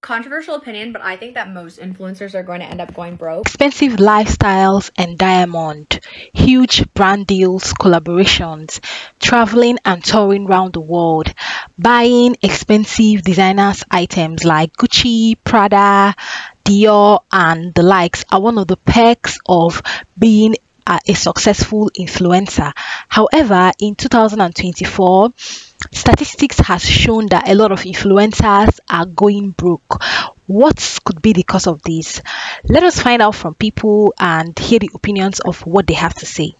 Controversial opinion, but I think that most influencers are going to end up going broke. Expensive lifestyles and diamond, huge brand deals, collaborations, traveling and touring around the world, buying expensive designers items like Gucci, Prada, Dior, and the likes are one of the perks of being a successful influencer. However, in 2024, statistics has shown that a lot of influencers are going broke. What could be the cause of this? Let us find out from people and hear the opinions of what they have to say.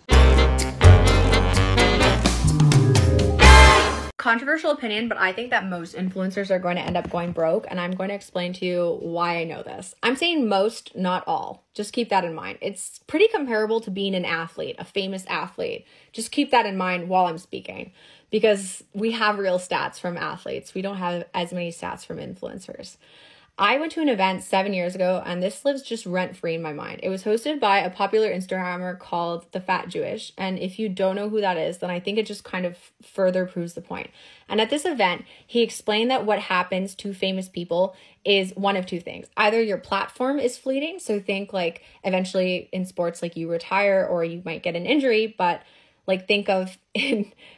Controversial opinion, but I think that most influencers are going to end up going broke, and I'm going to explain to you why I know this. I'm saying most, not all. Just keep that in mind. It's pretty comparable to being an athlete, a famous athlete. Just keep that in mind while I'm speaking, because we have real stats from athletes. We don't have as many stats from influencers. I went to an event 7 years ago, and this lives just rent-free in my mind. It was hosted by a popular Instagrammer called The Fat Jewish, and if you don't know who that is, then I think it just kind of further proves the point. And at this event, he explained that what happens to famous people is one of two things. Either your platform is fleeting, so think like eventually in sports, like you retire or you might get an injury, but like think of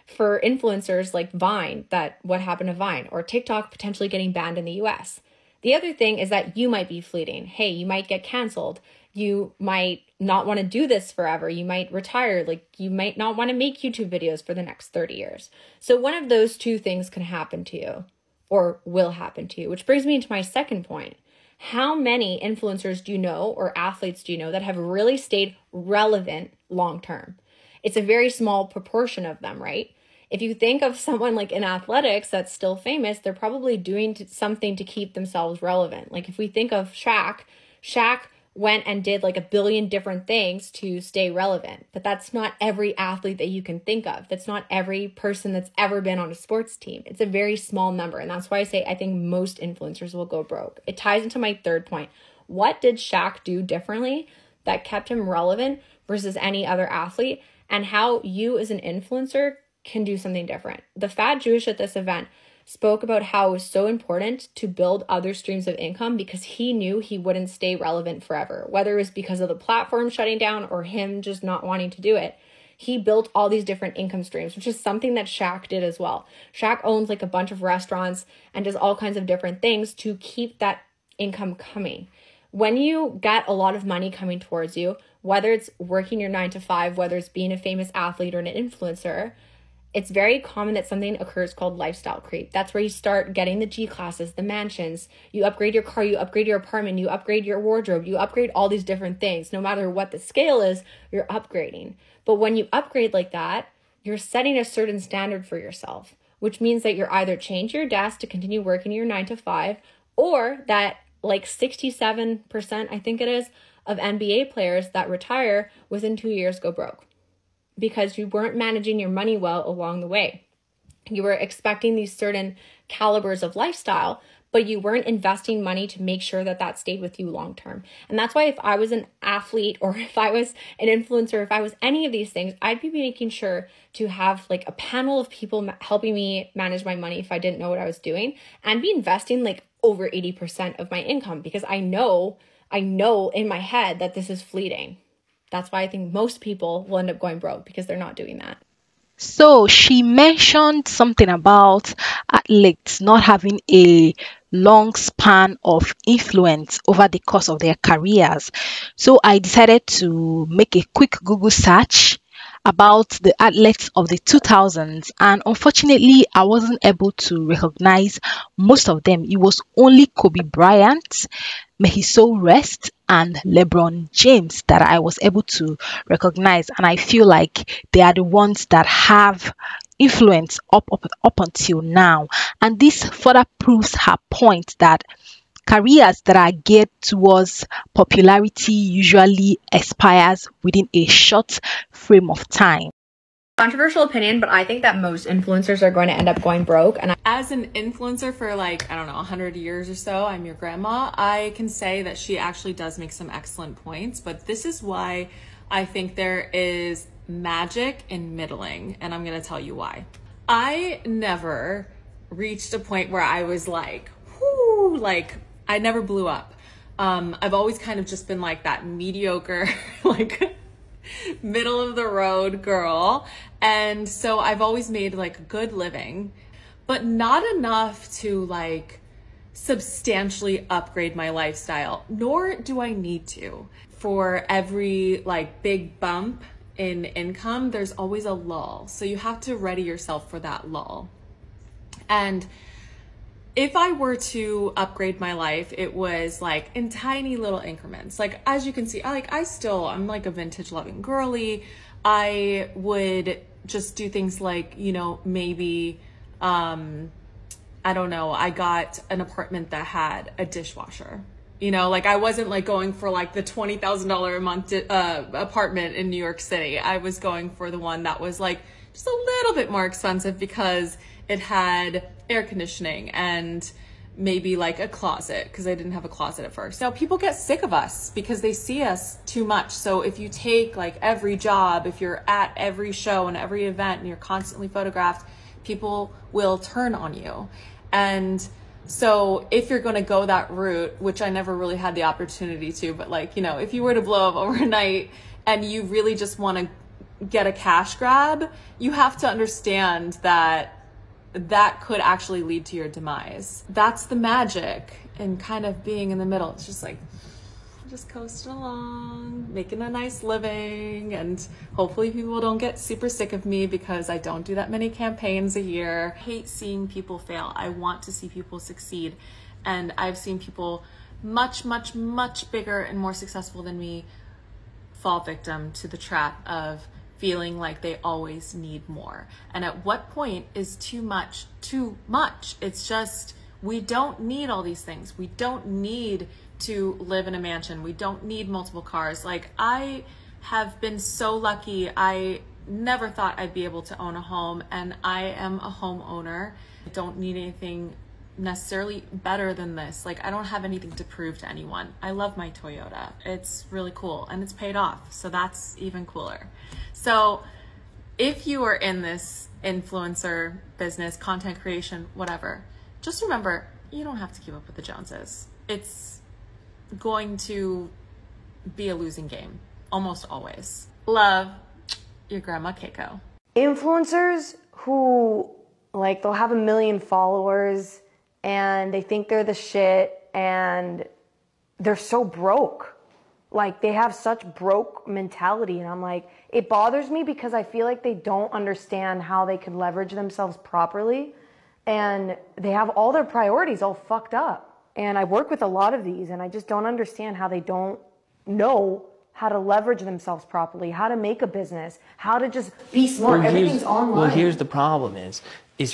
for influencers like Vine, that what happened to Vine, or TikTok potentially getting banned in the US. The other thing is that you might be fleeting. Hey, you might get canceled. You might not want to do this forever. You might retire. Like you might not want to make YouTube videos for the next 30 years. So one of those two things can happen to you or will happen to you, which brings me into my second point. How many influencers do you know or athletes do you know that have really stayed relevant long term? It's a very small proportion of them, right? If you think of someone like in athletics that's still famous, they're probably doing something to keep themselves relevant. Like if we think of Shaq went and did like 1 billion different things to stay relevant. But that's not every athlete that you can think of. That's not every person that's ever been on a sports team. It's a very small number. And that's why I say I think most influencers will go broke. It ties into my third point. What did Shaq do differently that kept him relevant versus any other athlete? And how you as an influencer can do something different. The Fat Jewish at this event spoke about how it was so important to build other streams of income because he knew he wouldn't stay relevant forever, whether it was because of the platform shutting down or him just not wanting to do it. He built all these different income streams, which is something that Shaq did as well. Shaq owns like a bunch of restaurants and does all kinds of different things to keep that income coming. When you get a lot of money coming towards you, whether it's working your 9 to 5, whether it's being a famous athlete or an influencer, it's very common that something occurs called lifestyle creep. That's where you start getting the G classes, the mansions, you upgrade your car, you upgrade your apartment, you upgrade your wardrobe, you upgrade all these different things. No matter what the scale is, you're upgrading. But when you upgrade like that, you're setting a certain standard for yourself, which means that you're either change your desk to continue working your 9 to 5, or that like 67%, I think it is, of NBA players that retire within 2 years go broke, because you weren't managing your money well along the way. You were expecting these certain calibers of lifestyle, but you weren't investing money to make sure that that stayed with you long term. And that's why if I was an athlete or if I was an influencer, if I was any of these things, I'd be making sure to have like a panel of people helping me manage my money if I didn't know what I was doing, and be investing like over 80% of my income, because I know in my head that this is fleeting. That's why I think most people will end up going broke, because they're not doing that. So she mentioned something about athletes not having a long span of influence over the course of their careers. So I decided to make a quick Google search about the athletes of the 2000s, and unfortunately I wasn't able to recognize most of them. It was only Kobe Bryant, may his soul rest, and LeBron James that I was able to recognize, and I feel like they are the ones that have influence up until now. And this further proves her point that careers that are geared towards popularity usually expires within a short frame of time. Controversial opinion, but I think that most influencers are going to end up going broke. And as an influencer for like, I don't know, 100 years or so, I'm your grandma, I can say that she actually does make some excellent points, but this is why I think there is magic in middling, and I'm going to tell you why. I never reached a point where I was like, whoo, like I never blew up. I've always kind of just been like that mediocre, like middle of the road girl. And so I've always made like a good living, but not enough to like substantially upgrade my lifestyle, nor do I need to. For every like big bump in income, there's always a lull. So you have to ready yourself for that lull. And if I were to upgrade my life, it was like in tiny little increments. Like, as you can see, I'm like a vintage loving girly. I would just do things like, you know, maybe, I don't know, I got an apartment that had a dishwasher. You know, like I wasn't like going for like the $20,000 a month apartment in New York City. I was going for the one that was like just a little bit more expensive because it had air conditioning and maybe like a closet, because I didn't have a closet at first. Now people get sick of us because they see us too much. So if you take like every job, if you're at every show and every event and you're constantly photographed, people will turn on you. And so if you're going to go that route, which I never really had the opportunity to, but like, you know, if you were to blow up overnight and you really just want to get a cash grab, you have to understand that that could actually lead to your demise. That's the magic in kind of being in the middle. It's just like, just coasting along, making a nice living, and hopefully people don't get super sick of me because I don't do that many campaigns a year. I hate seeing people fail. I want to see people succeed. And I've seen people much, much, much bigger and more successful than me fall victim to the trap of feeling like they always need more. And at what point is too much too much? It's just, we don't need all these things. We don't need to live in a mansion. We don't need multiple cars. Like, I have been so lucky. I never thought I'd be able to own a home, and I am a homeowner. I don't need anything necessarily better than this. Like, I don't have anything to prove to anyone. I love my Toyota. It's really cool and it's paid off. So that's even cooler. So if you are in this influencer business, content creation, whatever, just remember, you don't have to keep up with the Joneses. It's going to be a losing game, almost always. Love, your grandma Keiko. Influencers who, like, they'll have 1 million followers and they think they're the shit and they're so broke. Like, they have such broke mentality, and I'm like, it bothers me because I feel like they don't understand how they can leverage themselves properly, and they have all their priorities all fucked up. And I work with a lot of these, and I just don't understand how they don't know how to leverage themselves properly, how to make a business, how to just be smart. Everything's online. Well, here's the problem is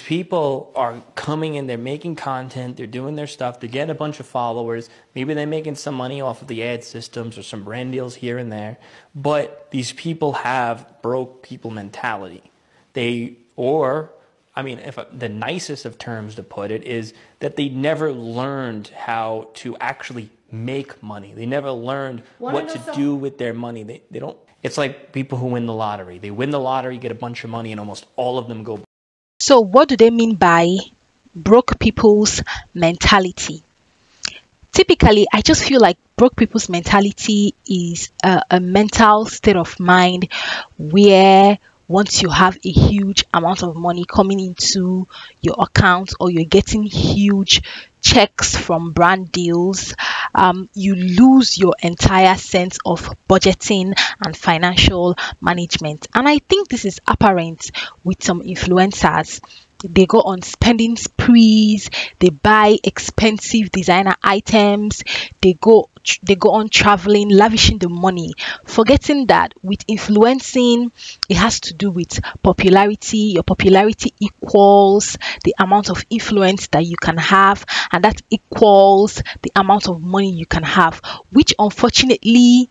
people are coming in, they're making content, they're doing their stuff, they're getting a bunch of followers, maybe they're making some money off of the ad systems or some brand deals here and there, but these people have broke people mentality. The nicest of terms to put it is that they never learned how to actually make money. They never learned what to do with their money. They don't. It's like people who win the lottery. They win the lottery, get a bunch of money, and almost all of them go. So what do they mean by broke people's mentality? Typically, I just feel like broke people's mentality is a mental state of mind where once you have a huge amount of money coming into your account, or you're getting huge checks from brand deals, you lose your entire sense of budgeting and financial management. And I think this is apparent with some influencers. They go on spending sprees, they buy expensive designer items, they go on traveling, lavishing the money, forgetting that with influencing, it has to do with popularity. Your popularity equals the amount of influence that you can have, and that equals the amount of money you can have, which unfortunately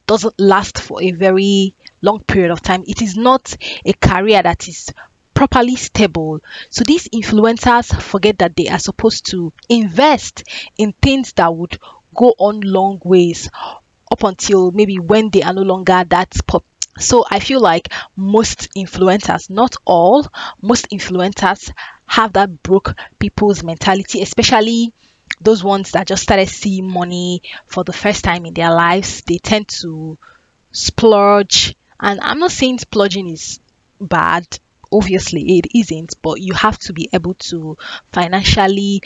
doesn't last for a very long period of time. It is not a career that is properly stable. So these influencers forget that they are supposed to invest in things that would go on long ways up until maybe when they are no longer that pop. So I feel like most influencers, not all, most influencers have that broke people's mentality, especially those ones that just started seeing money for the first time in their lives, they tend to splurge. And I'm not saying splurging is bad. Obviously, it isn't, but you have to be able to financially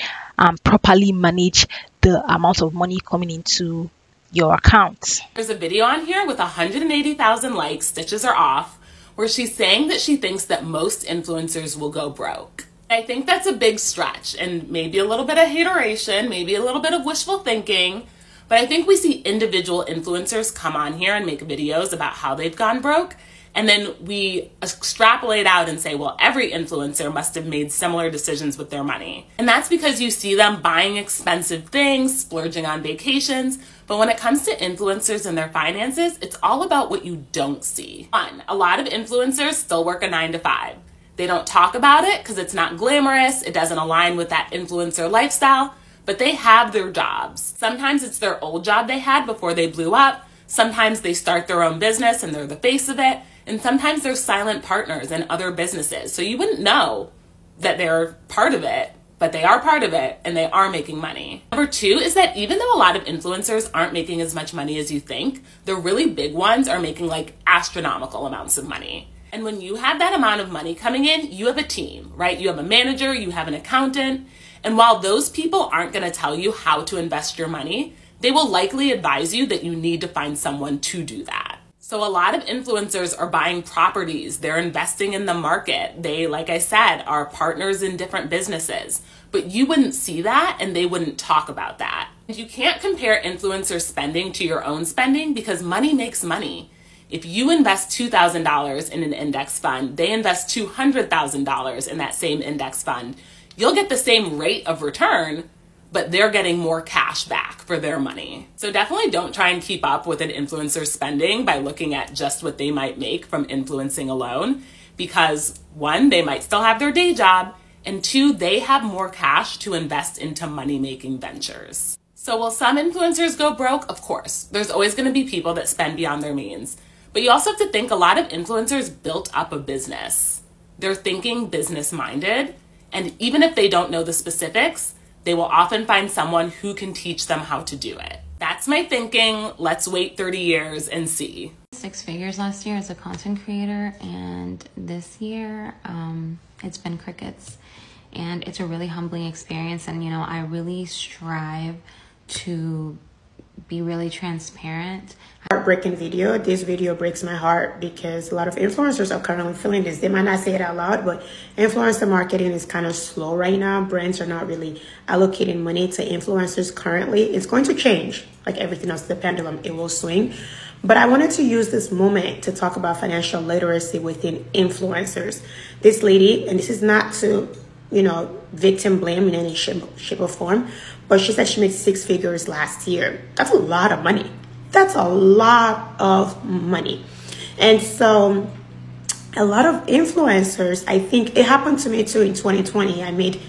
properly manage the amount of money coming into your account. There's a video on here with 180,000 likes, stitches are off, where she's saying that she thinks that most influencers will go broke. I think that's a big stretch and maybe a little bit of hateration, maybe a little bit of wishful thinking, but I think we see individual influencers come on here and make videos about how they've gone broke, and then we extrapolate out and say, well, every influencer must have made similar decisions with their money. And that's because you see them buying expensive things, splurging on vacations. But when it comes to influencers and their finances, it's all about what you don't see. One, a lot of influencers still work a 9 to 5. They don't talk about it because it's not glamorous. It doesn't align with that influencer lifestyle, but they have their jobs. Sometimes it's their old job they had before they blew up. Sometimes they start their own business and they're the face of it. And sometimes they're silent partners in other businesses. So you wouldn't know that they're part of it, but they are part of it and they are making money. Number 2 is that even though a lot of influencers aren't making as much money as you think, the really big ones are making like astronomical amounts of money. And when you have that amount of money coming in, you have a team, right? You have a manager, you have an accountant. And while those people aren't going to tell you how to invest your money, they will likely advise you that you need to find someone to do that. So a lot of influencers are buying properties. They're investing in the market. They, like I said, are partners in different businesses. But you wouldn't see that and they wouldn't talk about that. You can't compare influencer spending to your own spending because money makes money. If you invest $2,000 in an index fund, they invest $200,000 in that same index fund. You'll get the same rate of return, but they're getting more cash back for their money. So definitely don't try and keep up with an influencer's spending by looking at just what they might make from influencing alone, because 1, they might still have their day job, and 2, they have more cash to invest into money-making ventures. So will some influencers go broke? Of course. There's always going to be people that spend beyond their means. But you also have to think a lot of influencers built up a business. They're thinking business-minded, and even if they don't know the specifics, they will often find someone who can teach them how to do it. That's my thinking. Let's wait 30 years and see. 6 figures last year as a content creator, and this year it's been crickets. And it's a really humbling experience, and you know, I really strive to be really transparent. Heartbreaking video. This video breaks my heart because a lot of influencers are currently feeling this. They might not say it out loud, but influencer marketing is kind of slow right now. Brands are not really allocating money to influencers currently. It's going to change, like everything else, the pendulum, it will swing. But I wanted to use this moment to talk about financial literacy within influencers. This lady, and this is not to, you know, victim blame in any shape or form, but she said she made 6 figures last year. That's a lot of money. That's a lot of money. And so a lot of influencers, I think it happened to me too in 2020. I made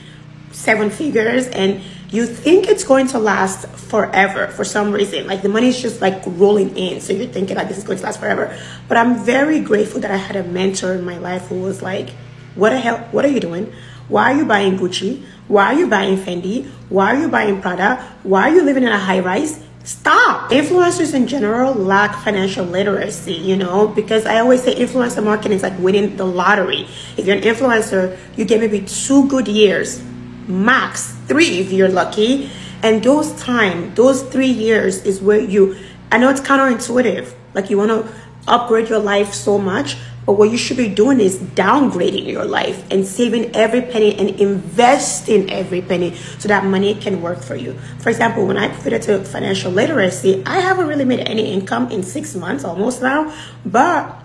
7 figures, and you think it's going to last forever for some reason. Like the money is just like rolling in. So you're thinking like this is going to last forever. But I'm very grateful that I had a mentor in my life who was like, what the hell, what are you doing? Why are you buying Gucci? Why are you buying Fendi? Why are you buying Prada? Why are you living in a high rise? Stop. Influencers in general lack financial literacy, you know, because I always say influencer marketing is like winning the lottery. If you're an influencer, you get maybe 2 good years, max 3 if you're lucky. And those 3 years is where I know it's counterintuitive. Like you want to upgrade your life so much, but what you should be doing is downgrading your life and saving every penny and investing every penny so that money can work for you. For example, when I pivoted to financial literacy, I haven't really made any income in 6 months almost now, but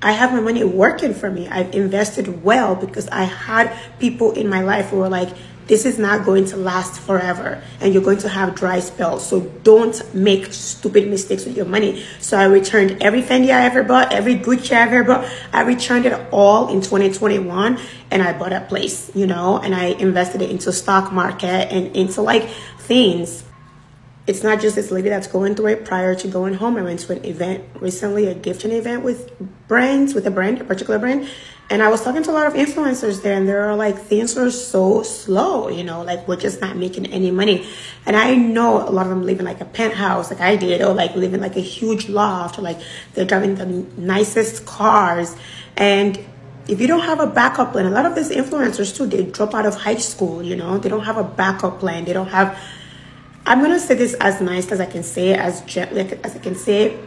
I have my money working for me. I've invested well because I had people in my life who were like, this is not going to last forever and you're going to have dry spells. So don't make stupid mistakes with your money. So I returned every Fendi I ever bought, every Gucci I ever bought. I returned it all in 2021 and I bought a place, you know, and I invested it into stock market and into like things. It's not just this lady that's going through it. Prior to going home, I went to an event recently, a gifting event with brands, with a particular brand. And I was talking to a lot of influencers there, and they're like, things are so slow, you know, like we're just not making any money. And I know a lot of them live in like a penthouse like I did, or like live in like a huge loft, or like they're driving the nicest cars. And if you don't have a backup plan, a lot of these influencers too, they drop out of high school, you know, they don't have a backup plan. They don't have, I'm going to say this as nice as I can say it, as gently as I can say it.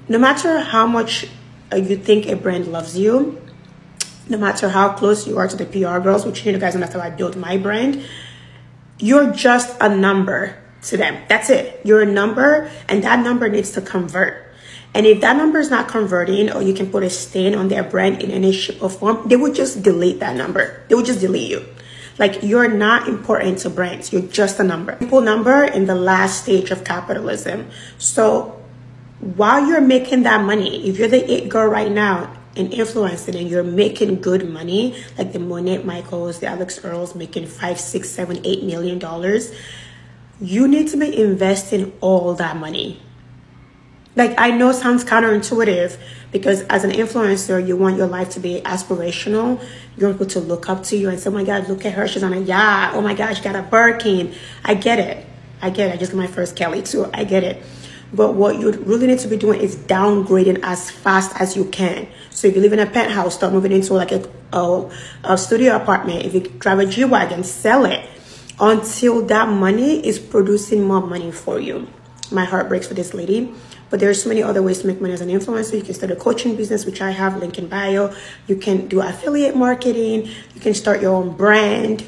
No matter how much you think a brand loves you, no matter how close you are to the PR girls, which you guys know that's how I built my brand, you're just a number to them. That's it. You're a number, and that number needs to convert. And if that number is not converting, or you can put a stain on their brand in any shape or form, they would just delete that number. They would just delete you. Like, you're not important to brands. You're just a number. Simple number in the last stage of capitalism. So while you're making that money, if you're the it girl right now in influencing and you're making good money, like the Monet Michaels, the Alex Earls making $5, $6, $7, $8 million, you need to be investing all that money. Like, I know it sounds counterintuitive, because as an influencer, you want your life to be aspirational. You want people to look up to you and say, oh my God, look at her, she's on a yacht. Oh my God, she got a Birkin. I get it. I just got my first Kelly too. I get it. But what you really need to be doing is downgrading as fast as you can. So if you live in a penthouse, start moving into like a studio apartment. If you drive a G-Wagon, sell it until that money is producing more money for you. My heart breaks for this lady. But there's so many other ways to make money as an influencer. You can start a coaching business, which I have, link in bio. You can do affiliate marketing. You can start your own brand.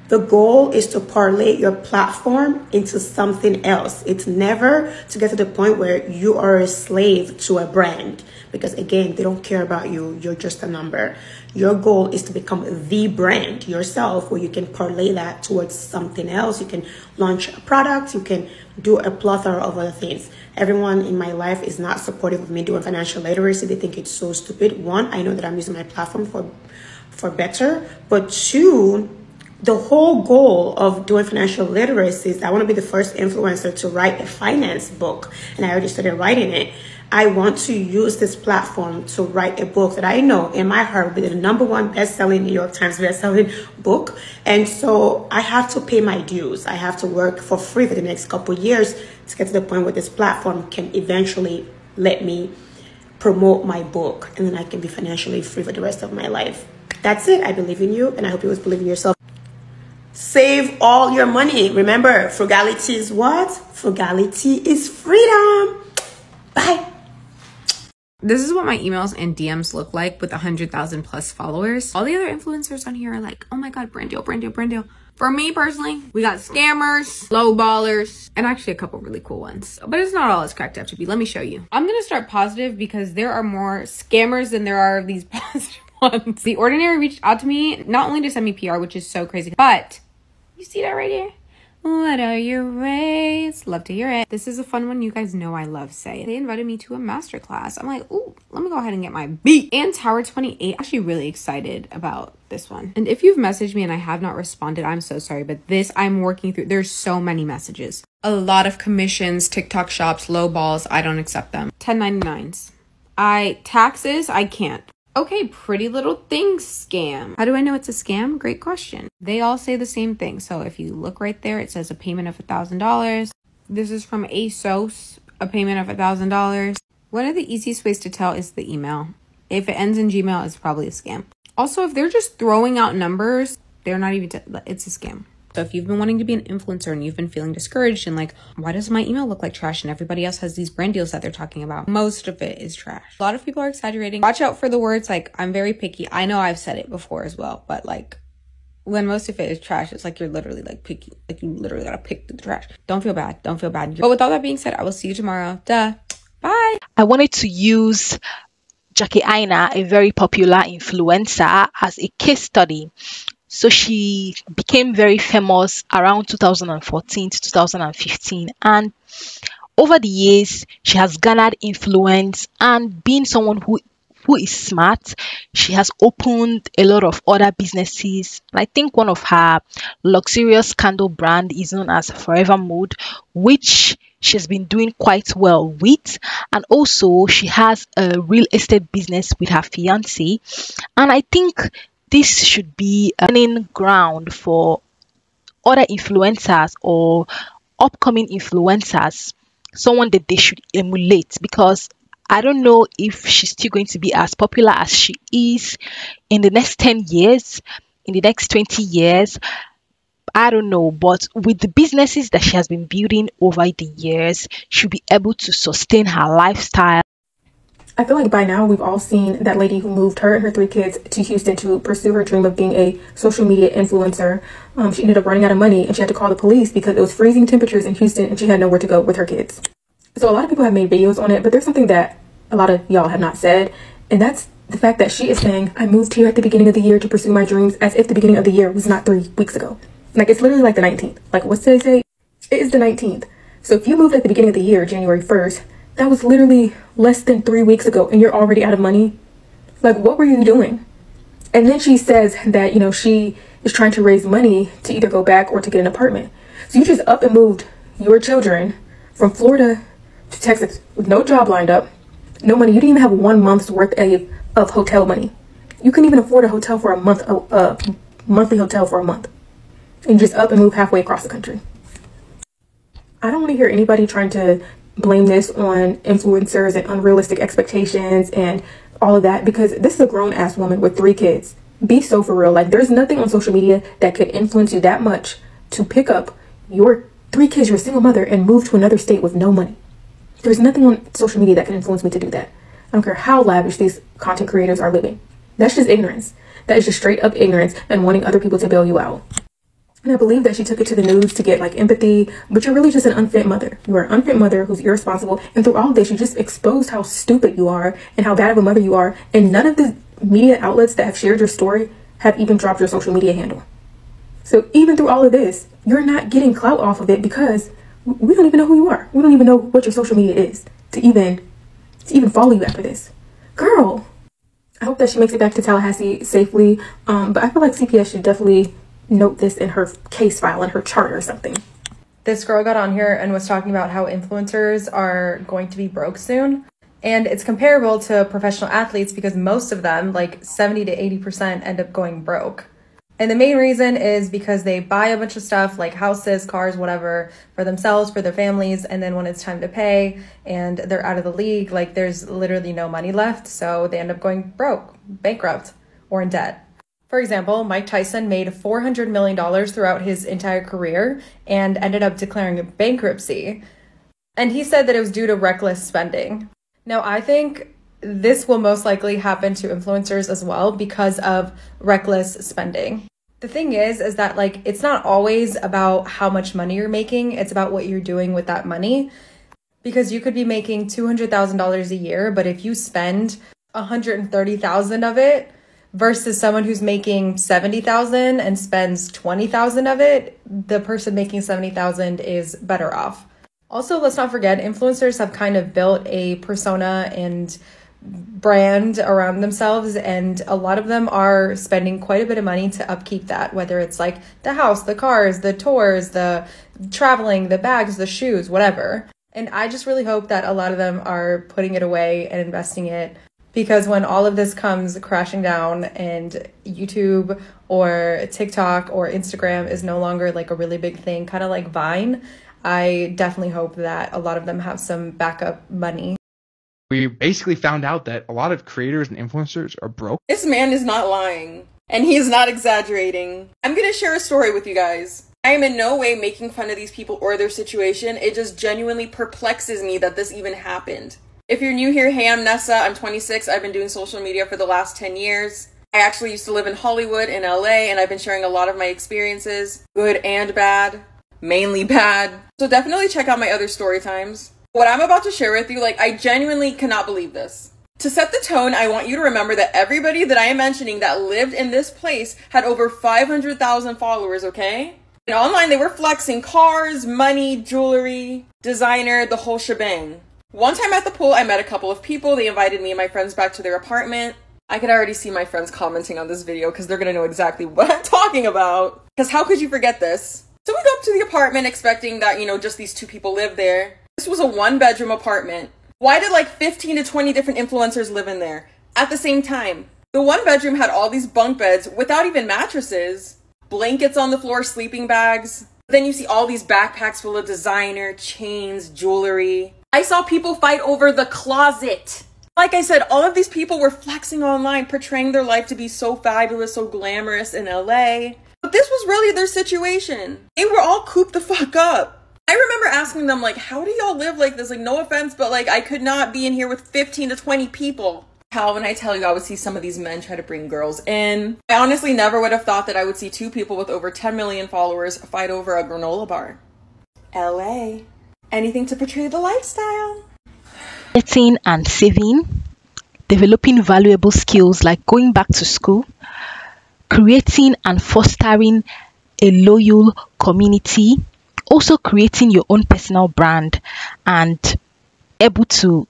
The goal is to parlay your platform into something else. It's never to get to the point where you are a slave to a brand, because again, they don't care about you. You're just a number. Your goal is to become the brand yourself, where you can parlay that towards something else. You can launch a product. You can do a plethora of other things. Everyone in my life is not supportive of me doing financial literacy. They think it's so stupid. One, I know that I'm using my platform for better, but two, the whole goal of doing financial literacy is I want to be the first influencer to write a finance book, and I already started writing it. I want to use this platform to write a book that I know in my heart will be the #1 best-selling New York Times best-selling book. And so I have to pay my dues. I have to work for free for the next couple of years to get to the point where this platform can eventually let me promote my book, and then I can be financially free for the rest of my life. That's it. I believe in you, and I hope you always believe in yourself. Save all your money. Remember, frugality is what? Frugality is freedom. Bye. This is what my emails and DMs look like with 100,000 plus followers. All the other influencers on here are like, oh my God, brand deal, brand deal, brand deal. For me personally, we got scammers, low ballers, and actually a couple really cool ones. But it's not all it's cracked up to be. Let me show you. I'm gonna start positive because there are more scammers than there are these positive ones. The Ordinary reached out to me, not only to send me PR, which is so crazy, but you see that right here? What are your rates? Love to hear it. This is a fun one. You guys know I love Say. They invited me to a masterclass. I'm like, ooh, let me go ahead and get my beat. And Tower 28, actually really excited about this one. And if you've messaged me and I have not responded, I'm so sorry, but this I'm working through. There's so many messages. A lot of commissions, TikTok shops, low balls. I don't accept them. 1099s. Taxes, I can't. Okay, Pretty Little Things scam. How do I know it's a scam? Great question. They all say the same thing. So if you look right there, it says a payment of $1,000. This is from ASOS, a payment of $1,000. One of the easiest ways to tell is the email. If it ends in Gmail, it's probably a scam. Also, if they're just throwing out numbers, they're not even, it's a scam. So if you've been wanting to be an influencer and you've been feeling discouraged and like, why does my email look like trash and everybody else has these brand deals that they're talking about? Most of it is trash. A lot of people are exaggerating. Watch out for the words like, I'm very picky. I know I've said it before as well, but like when most of it is trash, it's like you're literally like picky. Like you literally gotta pick through the trash. Don't feel bad. Don't feel bad. But with all that being said, I will see you tomorrow. Duh. Bye. I wanted to use Jackie Aina, a very popular influencer, as a case study. So she became very famous around 2014 to 2015. And over the years, she has garnered influence and been someone who who is smart. She has opened a lot of other businesses. I think one of her luxurious candle brand is known as Forever Mood, which she's been doing quite well with. And also she has a real estate business with her fiance. And I think this should be a learning ground for other influencers or upcoming influencers, someone that they should emulate, because I don't know if she's still going to be as popular as she is in the next 10 years, in the next 20 years. I don't know, but with the businesses that she has been building over the years, she'll be able to sustain her lifestyle. I feel like by now we've all seen that lady who moved her and her 3 kids to Houston to pursue her dream of being a social media influencer. She ended up running out of money and she had to call the police because it was freezing temperatures in Houston and she had nowhere to go with her kids. So a lot of people have made videos on it, but there's something that a lot of y'all have not said, and that's the fact that she is saying, I moved here at the beginning of the year to pursue my dreams, as if the beginning of the year was not 3 weeks ago. Like, it's literally like the 19th. Like, what's they say? It is the 19th. So if you moved at the beginning of the year, January 1st, that was literally less than 3 weeks ago and you're already out of money. Like, what were you doing? And then she says that, you know, she is trying to raise money to either go back or to get an apartment. So you just up and moved your children from Florida to Texas with no job lined up, no money. You didn't even have 1 month's worth of hotel money. You couldn't even afford a hotel for a month, a monthly hotel for a month. And just up and move halfway across the country. I don't want to hear anybody trying to blame this on influencers and unrealistic expectations and all of that, because this is a grown-ass woman with 3 kids. Be so for real. Like, there's nothing on social media that could influence you that much to pick up your 3 kids, you're a single mother, and move to another state with no money. There's nothing on social media that can influence me to do that. I don't care how lavish these content creators are living. That's just ignorance. That is just straight up ignorance and wanting other people to bail you out. And I believe that she took it to the news to get like empathy, but you're really just an unfit mother. You are an unfit mother who's irresponsible. And through all of this, you just exposed how stupid you are and how bad of a mother you are. And none of the media outlets that have shared your story have even dropped your social media handle. So even through all of this, you're not getting clout off of it because we don't even know who you are. We don't even know what your social media is to even follow you after this. Girl, I hope that she makes it back to Tallahassee safely. But I feel like CPS should definitely note this in her case file, in her chart or something. This girl got on here and was talking about how influencers are going to be broke soon. And it's comparable to professional athletes because most of them, like 70 to 80%, end up going broke. And the main reason is because they buy a bunch of stuff like houses, cars, whatever, for themselves, for their families. And then when it's time to pay and they're out of the league, like there's literally no money left. So they end up going broke, bankrupt, or in debt. For example, Mike Tyson made $400 million throughout his entire career and ended up declaring bankruptcy. And he said that it was due to reckless spending. Now, I think this will most likely happen to influencers as well because of reckless spending. The thing is that like, it's not always about how much money you're making. It's about what you're doing with that money. Because you could be making $200,000 a year, but if you spend $130,000 of it, versus someone who's making $70,000 and spends $20,000 of it, the person making $70,000 is better off. Also, let's not forget, influencers have kind of built a persona and brand around themselves, and a lot of them are spending quite a bit of money to upkeep that, whether it's like the house, the cars, the tours, the traveling, the bags, the shoes, whatever. And I just really hope that a lot of them are putting it away and investing it. Because when all of this comes crashing down and YouTube or TikTok or Instagram is no longer like a really big thing, kind of like Vine, I definitely hope that a lot of them have some backup money. We basically found out that a lot of creators and influencers are broke. This man is not lying, and he is not exaggerating. I'm going to share a story with you guys. I am in no way making fun of these people or their situation. It just genuinely perplexes me that this even happened. If you're new here, hey, I'm Nessa. I'm 26. I've been doing social media for the last 10 years. I actually used to live in Hollywood in LA, and I've been sharing a lot of my experiences, good and bad, mainly bad. So definitely check out my other story times. What I'm about to share with you, like, I genuinely cannot believe this. To set the tone, I want you to remember that everybody that I am mentioning that lived in this place had over 500,000 followers, okay? And online, they were flexing cars, money, jewelry, designer, the whole shebang. One time at the pool, I met a couple of people. They invited me and my friends back to their apartment. I could already see my friends commenting on this video because they're gonna know exactly what I'm talking about. Because how could you forget this? So we go up to the apartment expecting that, you know, just these two people live there. This was a 1-bedroom apartment. Why did like 15 to 20 different influencers live in there at the same time? The 1-bedroom had all these bunk beds without even mattresses, blankets on the floor, sleeping bags. Then you see all these backpacks full of designer, chains, jewelry. I saw people fight over the closet. Like I said, all of these people were flexing online, portraying their life to be so fabulous, so glamorous in LA. But this was really their situation. They were all cooped the fuck up. I remember asking them, like, how do y'all live like this? Like, no offense, but like, I could not be in here with 15 to 20 people. How, when I tell you, I would see some of these men try to bring girls in. I honestly never would have thought that I would see two people with over 10 million followers fight over a granola bar. LA. Anything to portray the lifestyle. Getting and saving, developing valuable skills like going back to school, creating and fostering a loyal community, also creating your own personal brand, and able to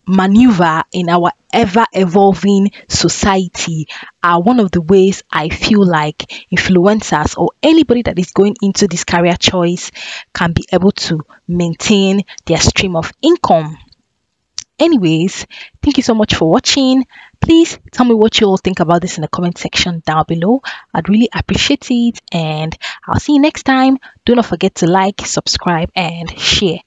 maneuver in our ever-evolving society are one of the ways I feel like influencers or anybody that is going into this career choice can be able to maintain their stream of income. Anyways, thank you so much for watching. Please tell me what you all think about this in the comment section down below. I'd really appreciate it, and I'll see you next time. Do not forget to like, subscribe, and share.